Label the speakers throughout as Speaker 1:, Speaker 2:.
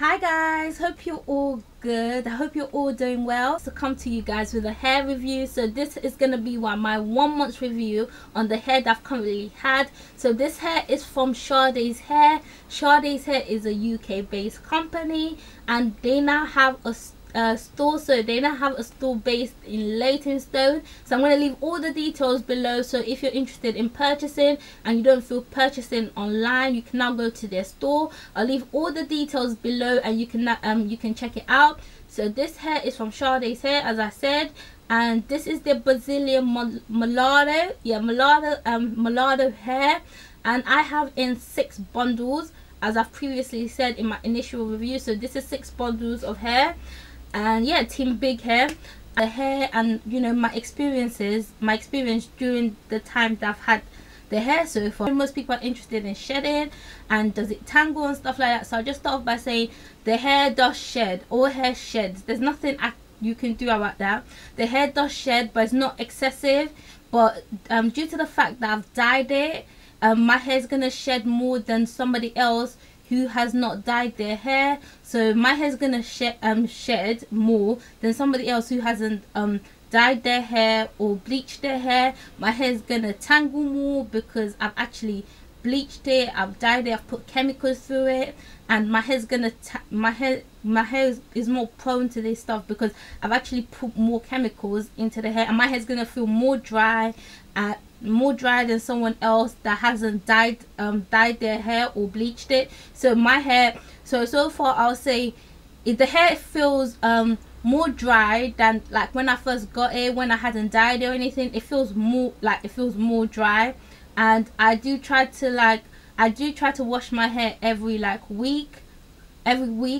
Speaker 1: Hi guys, hope you're all good. I hope you're all doing well. So come to you guys with a hair review. So this is gonna be my 1 month review on the hair that I've currently had. So this hair is from Sade Hair. Sade Hair is a UK based company and they now have a store. So they now have a store based in Leytonstone. So I'm going to leave all the details below, so if you're interested in purchasing and you don't feel purchasing online, you can now go to their store. I'll leave all the details below and you can check it out. So this hair is from Sade Hair, as I said, and this is the Brazilian Molado, Molado hair, and I have in 6 bundles, as I've previously said in my initial review. So this is 6 bundles of hair. And yeah, team big hair, the hair, and you know, my experience during the time that I've had the hair so far. Most people are interested in shedding and does it tangle and stuff like that. So I'll just start off by saying the hair does shed. All hair sheds. There's nothing you can do about that. The hair does shed, but it's not excessive. But due to the fact that I've dyed it, my hair is gonna shed more than somebody else who has not dyed their hair. So my hair is gonna shed more than somebody else who hasn't dyed their hair or bleached their hair. My hair is gonna tangle more because I've actually bleached it, I've dyed it, I've put chemicals through it, and my hair's gonna my hair is more prone to this stuff because I've actually put more chemicals into the hair, and my hair's gonna feel more dry than someone else that hasn't dyed their hair or bleached it. So my hair, so far I'll say if the hair feels more dry than like when I first got it, when I hadn't dyed it or anything. It feels more dry, and I do try to wash my hair every week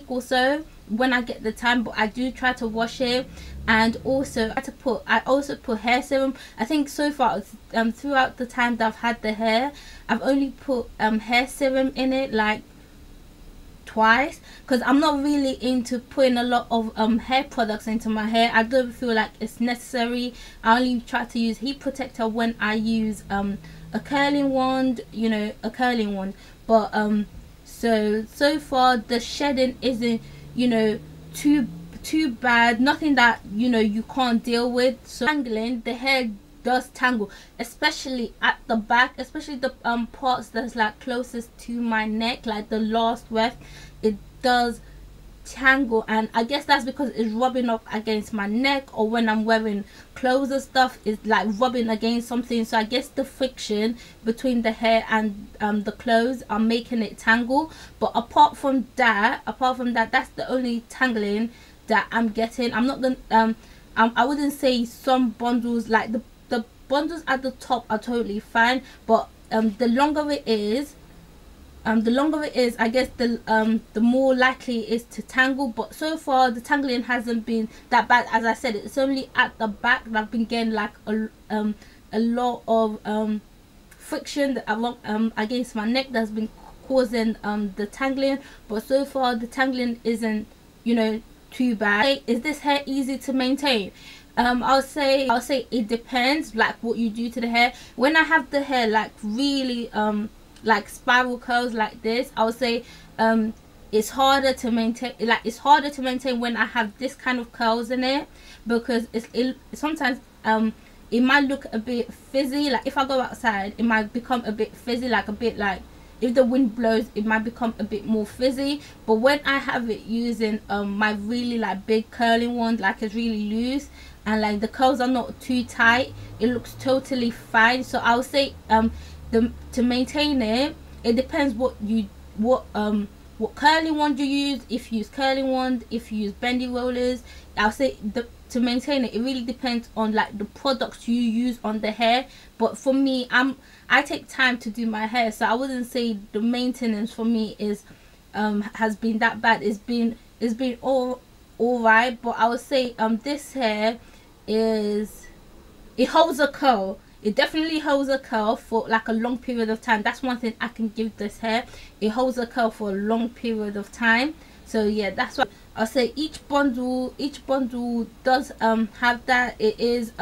Speaker 1: or so when I get the time, but I do try to wash it. And also I also put hair serum. I think so far throughout the time that I've had the hair, I've only put hair serum in it like twice, because I'm not really into putting a lot of hair products into my hair. I don't feel like it's necessary. I only try to use heat protector when I use a curling wand, a curling wand. But so far the shedding isn't too bad, nothing that you can't deal with. So tangling, the hair does tangle, especially at the back, especially the parts that's like closest to my neck, like the last weft. It does tangle, and I guess that's because it's rubbing up against my neck, or when I'm wearing clothes and stuff, it's like rubbing against something. So I guess the friction between the hair and the clothes are making it tangle. But apart from that, that's the only tangling that I'm getting. I'm not gonna I wouldn't say some bundles, like the bundles at the top are totally fine, but the longer it is, I guess the more likely it is to tangle. But so far the tangling hasn't been that bad. As I said, it's only at the back that I've been getting like a lot of friction that against my neck that's been causing the tangling. But so far the tangling isn't too bad. Is this hair easy to maintain? I'll say it depends, like what you do to the hair. When I have the hair like really like spiral curls like this, I would say it's harder to maintain. Like it's harder to maintain when I have this kind of curls in it, because sometimes it might look a bit fizzy. Like if I go outside, it might become a bit fizzy, like a bit like if the wind blows, it might become a bit more fizzy. But when I have it using my really like big curling wand, like it's really loose and like the curls are not too tight, it looks totally fine. So I would say to maintain it, it depends what curling wand you use. If you use curling wand, if you use bendy rollers, I'll say to maintain it, it really depends on like the products you use on the hair. But for me, I take time to do my hair, so I wouldn't say the maintenance for me is has been that bad. It's been all right, but I would say this hair it holds a curl. It definitely holds a curl for like a long period of time. That's one thing I can give this hair. It holds a curl for a long period of time. So yeah, that's why I'll say each bundle does have that. It is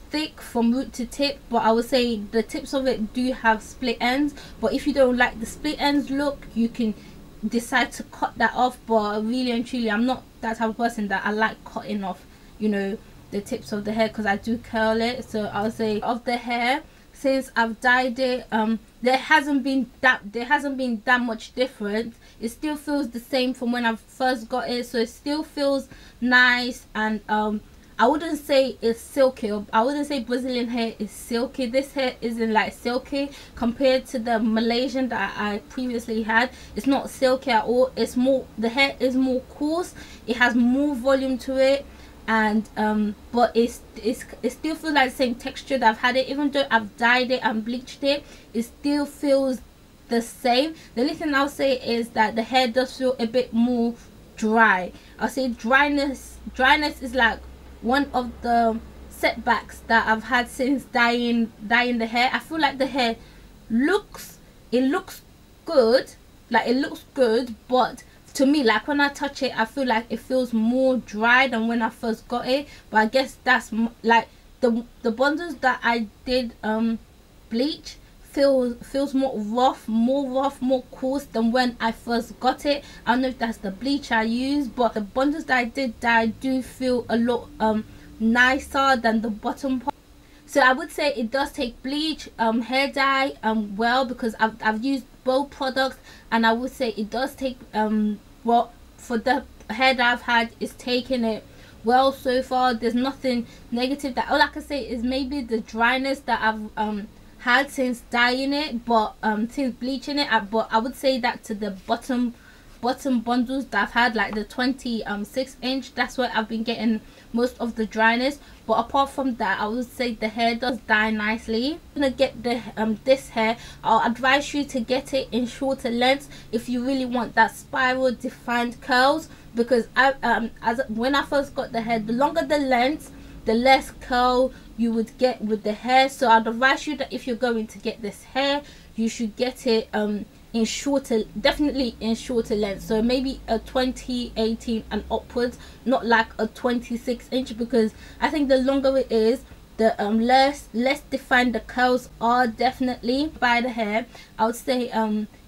Speaker 1: thick from root to tip, but I would say the tips of it do have split ends. But if you don't like the split ends look, you can decide to cut that off, but really and truly I'm not that type of person that I like cutting off, you know, the tips of the hair, because I do curl it. So I'll say of the hair, since I've dyed it, there hasn't been that much difference. It still feels the same from when I first got it, so it still feels nice. And I wouldn't say it's silky, or I wouldn't say Brazilian hair is silky. This hair isn't like silky compared to the Malaysian that I previously had. It's not silky at all. It's more, the hair is more coarse, it has more volume to it, and but it still feels like the same texture that I've had it. Even though I've dyed it and bleached it, it still feels the same. The only thing I'll say is that the hair does feel a bit more dry. I'll say dryness is like one of the setbacks that I've had since dyeing the hair. I feel like the hair looks good, like it looks good, but to me, like when I touch it, I feel like it feels more dry than when I first got it. But I guess that's like the bundles that I did bleach feels more rough, more coarse than when I first got it. I don't know if that's the bleach I used, but the bundles that I did dye do feel a lot nicer than the bottom part. So I would say it does take bleach, hair dye well, because I've used both products, and I would say it does take well, for the hair that I've had, it's taken it well so far. There's nothing negative. That all I can say is maybe the dryness that I've had since dyeing it, but since bleaching it, but I would say that to the bottom bundles that I've had, like the 26-inch, that's where I've been getting most of the dryness. But apart from that, I would say the hair does dye nicely. I'm gonna get the this hair, I'll advise you to get it in shorter lengths if you really want that spiral defined curls, because when I first got the hair, the longer the length, the less curl you would get with the hair. So I'd advise you that if you're going to get this hair, you should get it in shorter, definitely in shorter length. So maybe a 20/18 and upwards, not like a 26-inch, because I think the longer it is, the less defined the curls are. Definitely by the hair, I would say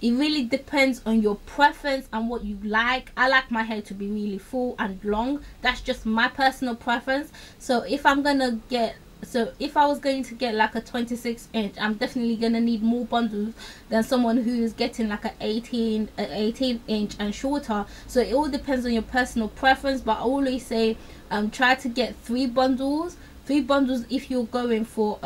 Speaker 1: it really depends on your preference and what you like. I like my hair to be really full and long. That's just my personal preference. So if I was going to get like a 26-inch, I'm definitely gonna need more bundles than someone who is getting like an 18-inch and shorter. So it all depends on your personal preference, but I always say try to get 3 bundles if you're going for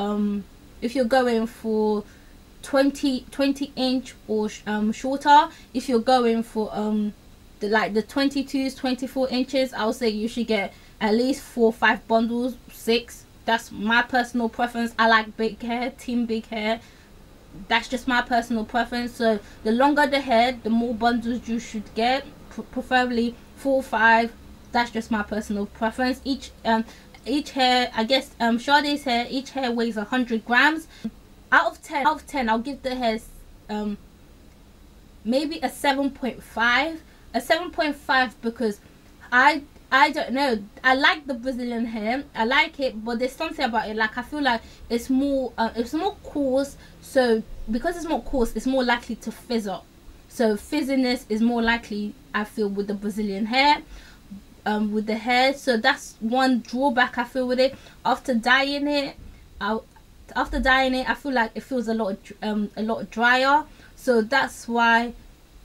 Speaker 1: 20-inch or shorter. If you're going for the 22s, 24 inches, I would say you should get at least 4 or 5 bundles, 6. That's my personal preference. I like big hair, team big hair. That's just my personal preference. So the longer the hair, the more bundles you should get, preferably 4 or 5. That's just my personal preference. Each hair, I guess Sade's hair, each hair weighs 100 grams. Out of 10, I'll give the hair maybe a 7.5. A 7.5 because I don't know, I like the Brazilian hair, I like it, but there's something about it, like I feel like it's more coarse. So because it's more coarse, it's more likely to fizz up. So fizziness is more likely, I feel, with the Brazilian hair, with the hair. So that's one drawback I feel with it. After dyeing it, I feel like it feels a lot drier. So that's why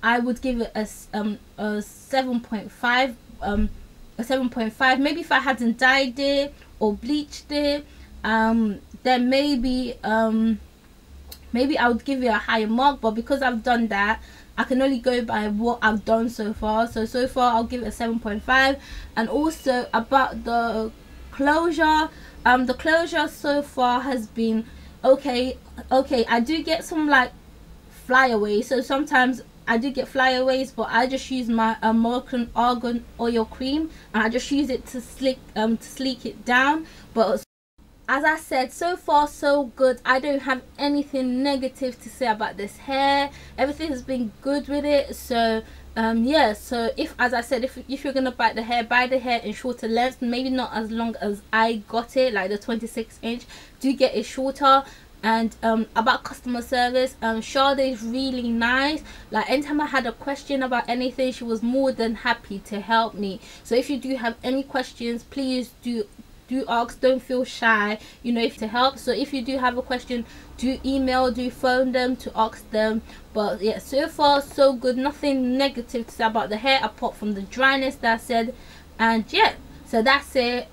Speaker 1: I would give it a 7.5. A 7.5. Maybe if I hadn't dyed it or bleached it, then maybe I would give it a higher mark. But because I've done that, I can only go by what I've done so far. So far I'll give it a 7.5. And also about the closure, the closure so far has been okay. I do get some like flyaways, so sometimes I do get flyaways, but I just use my Moroccan argan oil cream, and I just use it to sleek it down. But as I said, so far so good. I don't have anything negative to say about this hair. Everything has been good with it. So yeah, so if you're gonna buy the hair in shorter lengths, maybe not as long as I got it, like the 26-inch. Do get it shorter. And about customer service, Sade is really nice. Like anytime I had a question about anything, she was more than happy to help me. So if you do have any questions, please do ask. Don't feel shy, you know, if to help. So if you do have a question, do email, do phone them to ask them. But yeah, so far so good. Nothing negative to say about the hair apart from the dryness that I said. And yeah, so that's it.